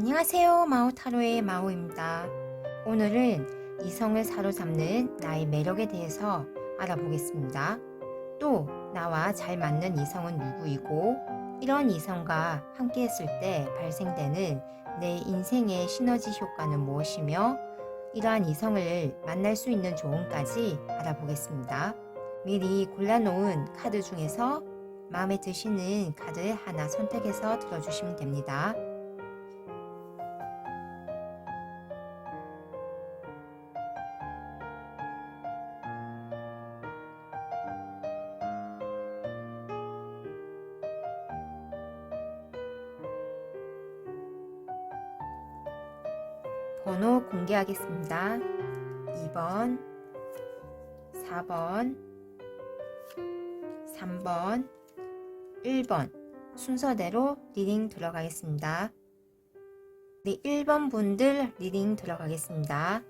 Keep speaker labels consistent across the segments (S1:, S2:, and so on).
S1: 안녕하세요. 마오타로의 마오입니다. 오늘은 이성을 사로잡는 나의 매력에 대해서 알아보겠습니다. 또 나와 잘 맞는 이성은 누구이고 이런 이성과 함께 했을 때 발생되는 내 인생의 시너지 효과는 무엇이며 이러한 이성을 만날 수 있는 조언까지 알아보겠습니다. 미리 골라놓은 카드 중에서 마음에 드시는 카드 하나 선택해서 들어주시면 됩니다. 번호 공개하겠습니다. 2번, 4번, 3번, 1번 순서대로 리딩 들어가겠습니다. 우리 1번 분들 리딩 들어가겠습니다.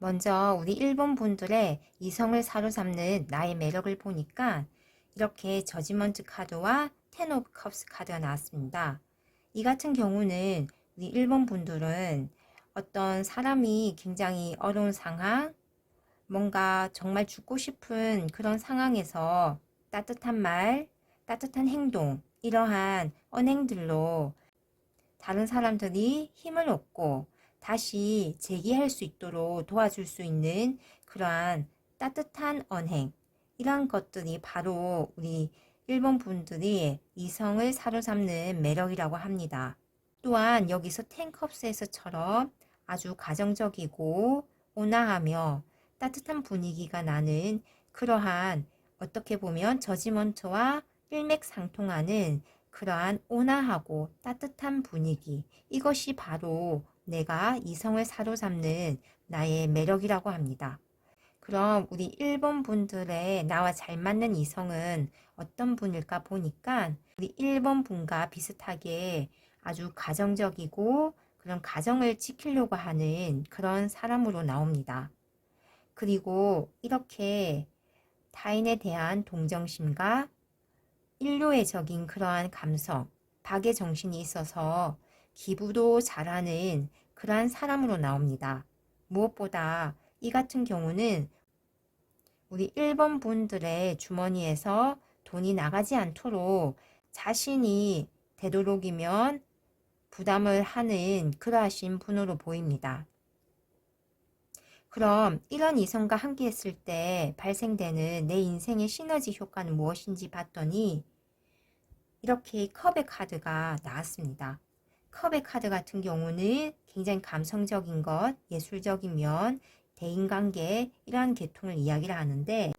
S1: 먼저 우리 1번 분들의 이성을 사로잡는 나의 매력을 보니까 이렇게 저지먼트 카드와 텐 오브 컵스 카드가 나왔습니다. 이 같은 경우는 우리 1번 분들은 어떤 사람이 굉장히 어려운 상황, 뭔가 정말 죽고 싶은 그런 상황에서 따뜻한 말, 따뜻한 행동, 이러한 언행들로 다른 사람들이 힘을 얻고 다시 재기할 수 있도록 도와줄 수 있는 그러한 따뜻한 언행, 이러한 것들이 바로 우리 일본 분들이 이성을 사로잡는 매력이라고 합니다. 또한 여기서 텐컵스에서처럼 아주 가정적이고 온화하며 따뜻한 분위기가 나는 그러한 어떻게 보면 저지먼트와 일맥상통하는 그러한 온화하고 따뜻한 분위기, 이것이 바로 내가 이성을 사로잡는 나의 매력이라고 합니다. 그럼 우리 1번 분들의 나와 잘 맞는 이성은 어떤 분일까 보니까 우리 1번 분과 비슷하게 아주 가정적이고 그런 가정을 지키려고 하는 그런 사람으로 나옵니다. 그리고 이렇게 타인에 대한 동정심과 인류애적인 그러한 감성, 박의 정신이 있어서 기부도 잘하는 그러한 사람으로 나옵니다. 무엇보다 이 같은 경우는 우리 1번 분들의 주머니에서 돈이 나가지 않도록 자신이 되도록이면 부담을 하는 그러하신 분으로 보입니다. 그럼 이런 이성과 함께 했을 때 발생되는 내 인생의 시너지 효과는 무엇인지 봤더니 이렇게 컵의 카드가 나왔습니다. 컵의 카드 같은 경우는 굉장히 감성적인 것, 예술적인 면, 대인관계 이러한 계통을 이야기를 하는데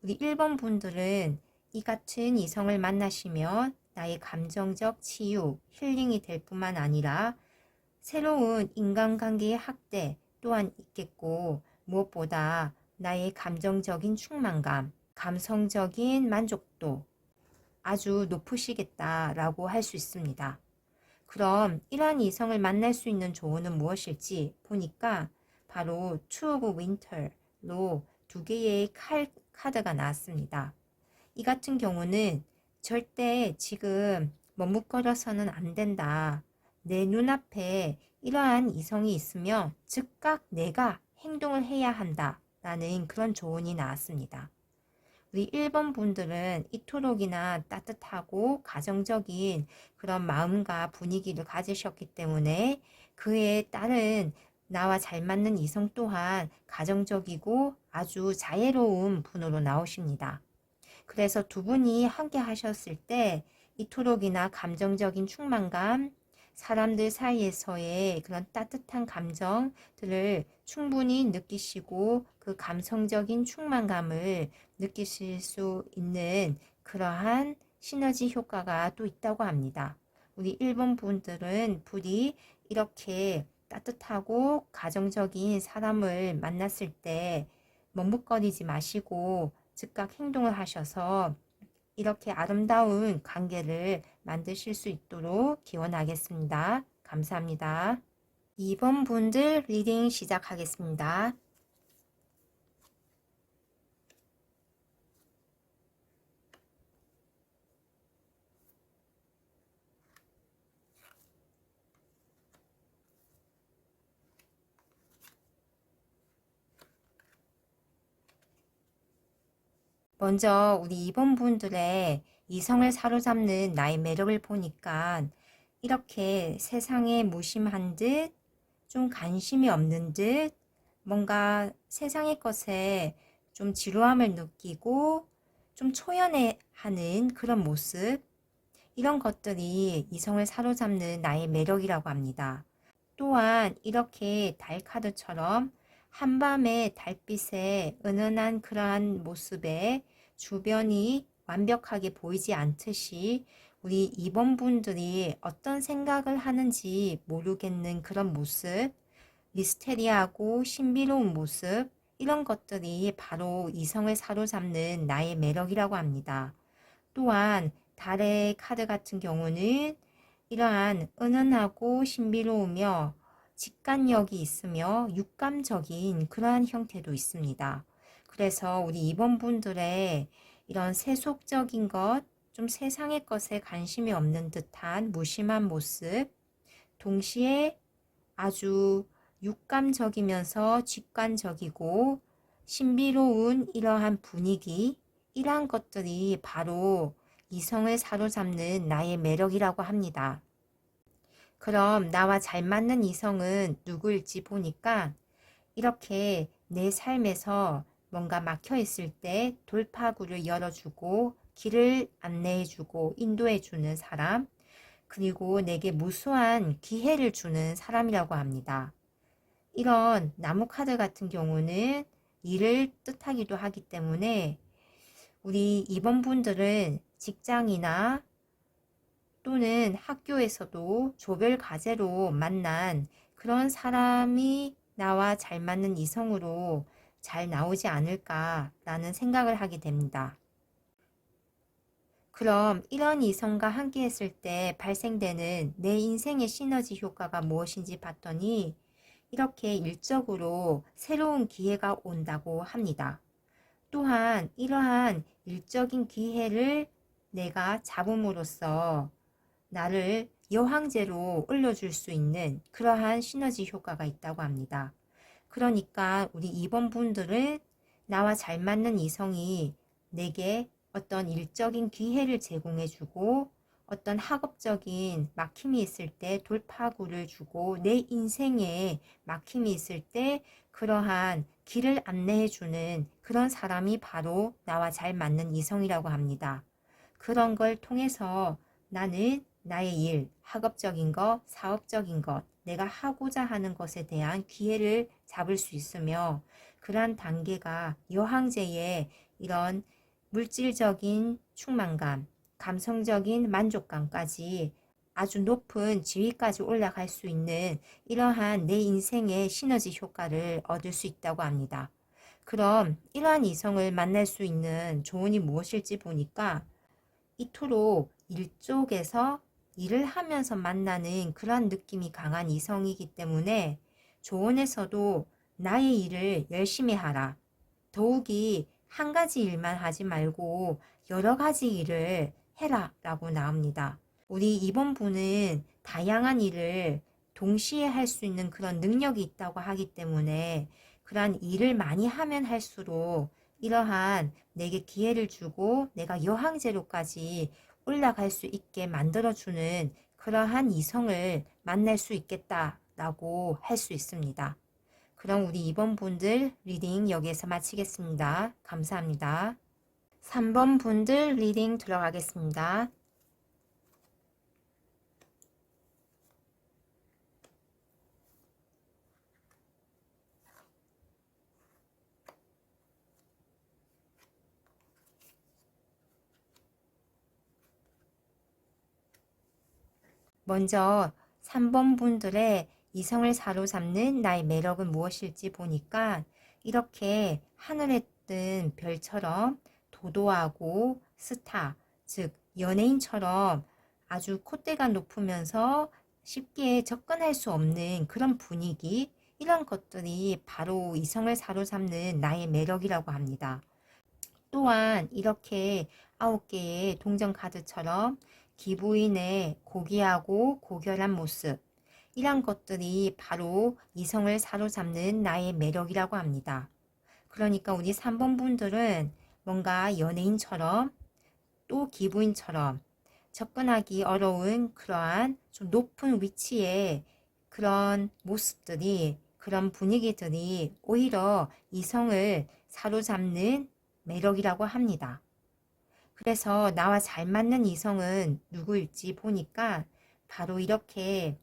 S1: 우리 1번 분들은 이 같은 이성을 만나시면 나의 감정적 치유, 힐링이 될 뿐만 아니라 새로운 인간관계의 확대 또한 있겠고 무엇보다 나의 감정적인 충만감, 감성적인 만족도 아주 높으시겠다라고 할 수 있습니다. 그럼 이러한 이성을 만날 수 있는 조언은 무엇일지 보니까 바로 Two of Winter로 두 개의 카드가 나왔습니다. 이 같은 경우는 절대 지금 머뭇거려서는 안 된다. 내 눈앞에 이러한 이성이 있으면 즉각 내가 행동을 해야 한다. 라는 그런 조언이 나왔습니다. 우리 1번 분들은 이토록이나 따뜻하고 가정적인 그런 마음과 분위기를 가지셨기 때문에 그에 따른 나와 잘 맞는 이성 또한 가정적이고 아주 자애로운 분으로 나오십니다. 그래서 두 분이 함께 하셨을 때 이토록이나 감정적인 충만감, 사람들 사이에서의 그런 따뜻한 감정들을 충분히 느끼시고 그 감성적인 충만감을 느끼실 수 있는 그러한 시너지 효과가 또 있다고 합니다. 우리 일본 분들은 부디 이렇게 따뜻하고 가정적인 사람을 만났을 때 머뭇거리지 마시고 즉각 행동을 하셔서 이렇게 아름다운 관계를 만드실 수 있도록 기원하겠습니다. 감사합니다. 2번 분들 리딩 시작하겠습니다. 먼저 우리 2번 분들의 이성을 사로잡는 나의 매력을 보니까 이렇게 세상에 무심한 듯, 좀 관심이 없는 듯, 뭔가 세상의 것에 좀 지루함을 느끼고 좀 초연해하는 그런 모습, 이런 것들이 이성을 사로잡는 나의 매력이라고 합니다. 또한 이렇게 달 카드처럼 한밤의 달빛에 은은한 그러한 모습에 주변이 완벽하게 보이지 않듯이 우리 2번 분들이 어떤 생각을 하는지 모르겠는 그런 모습, 미스테리하고 신비로운 모습, 이런 것들이 바로 이성을 사로잡는 나의 매력이라고 합니다. 또한 달의 카드 같은 경우는 이러한 은은하고 신비로우며 직관력이 있으며 육감적인 그러한 형태도 있습니다. 그래서 우리 2번 분들의 이런 세속적인 것, 좀 세상의 것에 관심이 없는 듯한 무심한 모습, 동시에 아주 육감적이면서 직관적이고 신비로운 이러한 분위기, 이러한 것들이 바로 이성을 사로잡는 나의 매력이라고 합니다. 그럼 나와 잘 맞는 이성은 누구일지 보니까 이렇게 내 삶에서 뭔가 막혀 있을 때 돌파구를 열어주고 길을 안내해주고 인도해주는 사람, 그리고 내게 무수한 기회를 주는 사람이라고 합니다. 이런 나무 카드 같은 경우는 일을 뜻하기도 하기 때문에 우리 2번 분들은 직장이나 또는 학교에서도 조별 과제로 만난 그런 사람이 나와 잘 맞는 이성으로 잘 나오지 않을까라는 생각을 하게 됩니다. 그럼 이런 이성과 함께 했을 때 발생되는 내 인생의 시너지 효과가 무엇인지 봤더니 이렇게 일적으로 새로운 기회가 온다고 합니다. 또한 이러한 일적인 기회를 내가 잡음으로써 나를 여황제로 올려줄 수 있는 그러한 시너지 효과가 있다고 합니다. 그러니까 우리 2번 분들은 나와 잘 맞는 이성이 내게 어떤 일적인 기회를 제공해주고 어떤 학업적인 막힘이 있을 때 돌파구를 주고 내 인생에 막힘이 있을 때 그러한 길을 안내해주는 그런 사람이 바로 나와 잘 맞는 이성이라고 합니다. 그런 걸 통해서 나는 나의 일, 학업적인 것, 사업적인 것, 내가 하고자 하는 것에 대한 기회를 잡을 수 있으며 그러한 단계가 여황제의 이런 물질적인 충만감, 감성적인 만족감까지 아주 높은 지위까지 올라갈 수 있는 이러한 내 인생의 시너지 효과를 얻을 수 있다고 합니다. 그럼 이러한 이성을 만날 수 있는 조언이 무엇일지 보니까 이토록 일쪽에서 일을 하면서 만나는 그런 느낌이 강한 이성이기 때문에 조언에서도 나의 일을 열심히 하라. 더욱이 한 가지 일만 하지 말고 여러 가지 일을 해라 라고 나옵니다. 우리 이번 분은 다양한 일을 동시에 할 수 있는 그런 능력이 있다고 하기 때문에 그러한 일을 많이 하면 할수록 이러한 내게 기회를 주고 내가 여황제로까지 올라갈 수 있게 만들어주는 그러한 이성을 만날 수 있겠다라고 할 수 있습니다. 그럼 우리 2번 분들 리딩 여기에서 마치겠습니다. 감사합니다. 3번 분들 리딩 들어가겠습니다. 먼저 3번 분들의 이성을 사로잡는 나의 매력은 무엇일지 보니까 이렇게 하늘에 뜬 별처럼 도도하고 스타, 즉 연예인처럼 아주 콧대가 높으면서 쉽게 접근할 수 없는 그런 분위기, 이런 것들이 바로 이성을 사로잡는 나의 매력이라고 합니다. 또한 이렇게 9개의 동전 카드처럼 기부인의 고귀하고 고결한 모습, 이런 것들이 바로 이성을 사로잡는 나의 매력이라고 합니다. 그러니까 우리 3번 분들은 뭔가 연예인처럼 또 기부인처럼 접근하기 어려운 그러한 좀 높은 위치에 그런 모습들이, 그런 분위기들이 오히려 이성을 사로잡는 매력이라고 합니다. 그래서 나와 잘 맞는 이성은 누구일지 보니까 바로 이렇게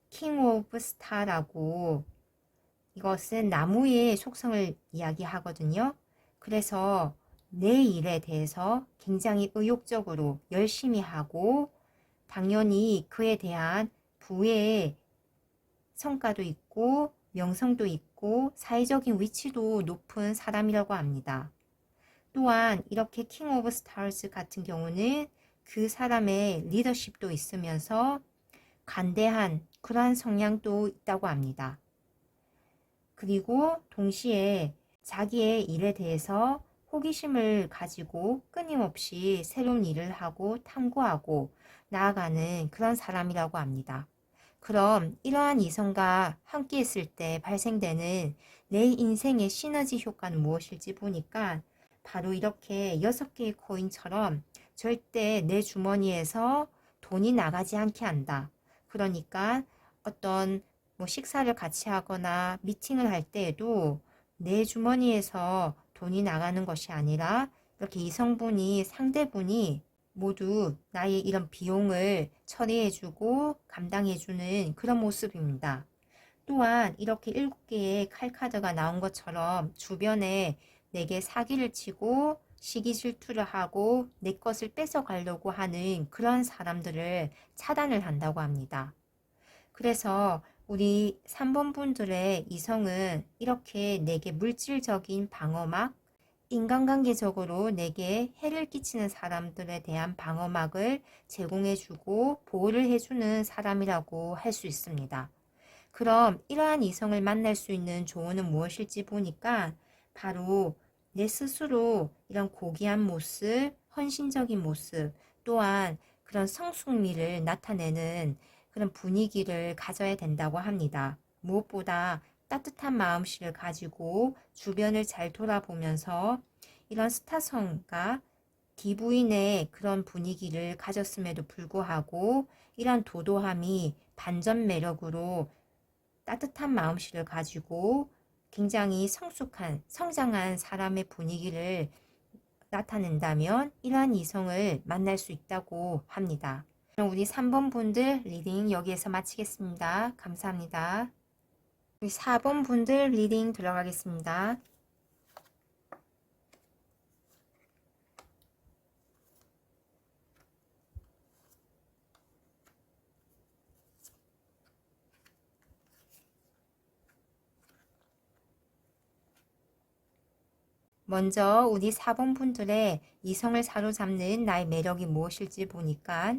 S1: 킹 오브 스타라고, 이것은 나무의 속성을 이야기하거든요. 그래서 내 일에 대해서 굉장히 의욕적으로 열심히 하고, 당연히 그에 대한 부의 성과도 있고 명성도 있고 사회적인 위치도 높은 사람이라고 합니다. 또한 이렇게 킹 오브 스타즈 같은 경우는 그 사람의 리더십도 있으면서 관대한 그러한 성향도 있다고 합니다. 그리고 동시에 자기의 일에 대해서 호기심을 가지고 끊임없이 새로운 일을 하고 탐구하고 나아가는 그런 사람이라고 합니다. 그럼 이러한 이성과 함께 있을 때 발생되는 내 인생의 시너지 효과는 무엇일지 보니까 바로 이렇게 6개의 코인처럼 절대 내 주머니에서 돈이 나가지 않게 한다. 그러니까 어떤 식사를 같이 하거나 미팅을 할 때에도 내 주머니에서 돈이 나가는 것이 아니라 이렇게 이성분이, 상대분이 모두 나의 이런 비용을 처리해주고 감당해주는 그런 모습입니다. 또한 이렇게 7개의 칼카드가 나온 것처럼 주변에 내게 사기를 치고 시기 질투를 하고 내 것을 뺏어가려고 하는 그런 사람들을 차단을 한다고 합니다. 그래서 우리 3번 분들의 이성은 이렇게 내게 물질적인 방어막, 인간관계적으로 내게 해를 끼치는 사람들에 대한 방어막을 제공해주고 보호를 해주는 사람이라고 할 수 있습니다. 그럼 이러한 이성을 만날 수 있는 조언은 무엇일지 보니까 바로 내 스스로 이런 고귀한 모습, 헌신적인 모습, 또한 그런 성숙미를 나타내는 그런 분위기를 가져야 된다고 합니다. 무엇보다 따뜻한 마음씨를 가지고 주변을 잘 돌아보면서 이런 스타성과 기부인의 그런 분위기를 가졌음에도 불구하고 이런 도도함이 반전 매력으로 따뜻한 마음씨를 가지고 굉장히 성숙한, 성장한 사람의 분위기를 나타낸다면 이러한 이성을 만날 수 있다고 합니다. 그럼 우리 3번 분들 리딩 여기에서 마치겠습니다. 감사합니다. 우리 4번 분들 리딩 들어가겠습니다. 먼저 우리 4번 분들의 이성을 사로잡는 나의 매력이 무엇일지 보니까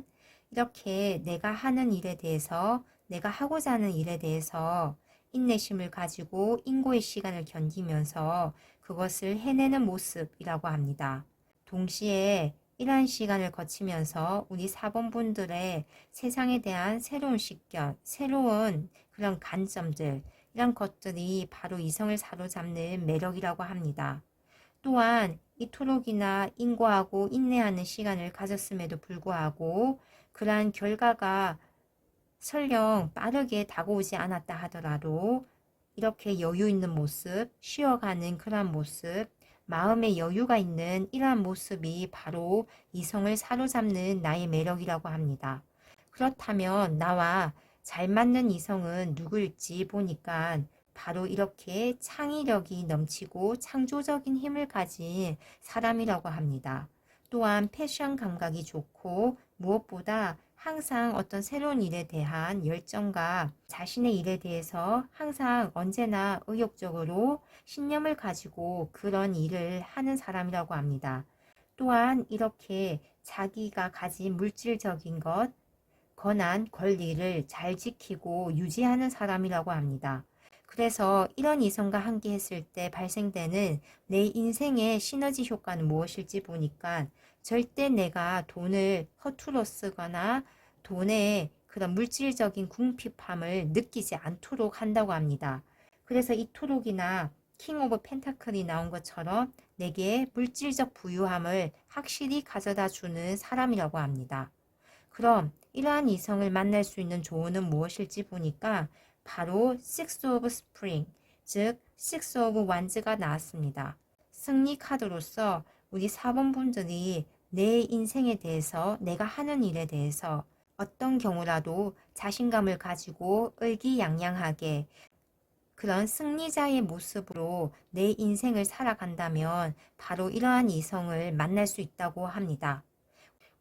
S1: 이렇게 내가 하는 일에 대해서, 내가 하고자 하는 일에 대해서 인내심을 가지고 인고의 시간을 견디면서 그것을 해내는 모습이라고 합니다. 동시에 이러한 시간을 거치면서 우리 4번 분들의 세상에 대한 새로운 식견, 새로운 그런 관점들, 이런 것들이 바로 이성을 사로잡는 매력이라고 합니다. 또한 이토록이나 인고하고 인내하는 시간을 가졌음에도 불구하고 그러한 결과가 설령 빠르게 다가오지 않았다 하더라도 이렇게 여유 있는 모습, 쉬어가는 그러한 모습, 마음의 여유가 있는 이러한 모습이 바로 이성을 사로잡는 나의 매력이라고 합니다. 그렇다면 나와 잘 맞는 이성은 누구일지 보니까 바로 이렇게 창의력이 넘치고 창조적인 힘을 가진 사람이라고 합니다. 또한 패션 감각이 좋고 무엇보다 항상 어떤 새로운 일에 대한 열정과 자신의 일에 대해서 항상 언제나 의욕적으로 신념을 가지고 그런 일을 하는 사람이라고 합니다. 또한 이렇게 자기가 가진 물질적인 것, 권한, 권리를 잘 지키고 유지하는 사람이라고 합니다. 그래서 이런 이성과 함께 했을 때 발생되는 내 인생의 시너지 효과는 무엇일지 보니까 절대 내가 돈을 허투루 쓰거나 돈의 그런 물질적인 궁핍함을 느끼지 않도록 한다고 합니다. 그래서 이 토록이나 킹 오브 펜타클이 나온 것처럼 내게 물질적 부유함을 확실히 가져다 주는 사람이라고 합니다. 그럼 이러한 이성을 만날 수 있는 조언은 무엇일지 보니까 바로 Six of Spring, 즉 Six of Wands가 나왔습니다. 승리 카드로서 우리 4번 분들이 내 인생에 대해서, 내가 하는 일에 대해서 어떤 경우라도 자신감을 가지고 의기양양하게 그런 승리자의 모습으로 내 인생을 살아간다면 바로 이러한 이성을 만날 수 있다고 합니다.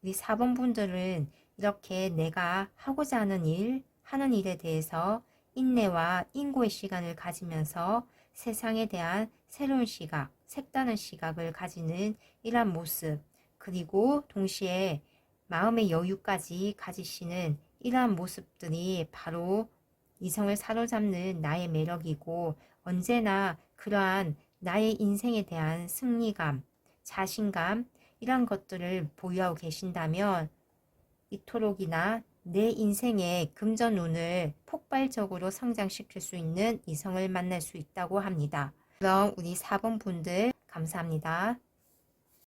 S1: 우리 4번 분들은 이렇게 내가 하고자 하는 일, 하는 일에 대해서 인내와 인고의 시간을 가지면서 세상에 대한 새로운 시각, 색다른 시각을 가지는 이러한 모습, 그리고 동시에 마음의 여유까지 가지시는 이러한 모습들이 바로 이성을 사로잡는 나의 매력이고, 언제나 그러한 나의 인생에 대한 승리감, 자신감, 이런 것들을 보유하고 계신다면 이토록이나 내 인생의 금전운을 폭발적으로 성장시킬 수 있는 이성을 만날 수 있다고 합니다. 그럼 우리 4번 분들 감사합니다.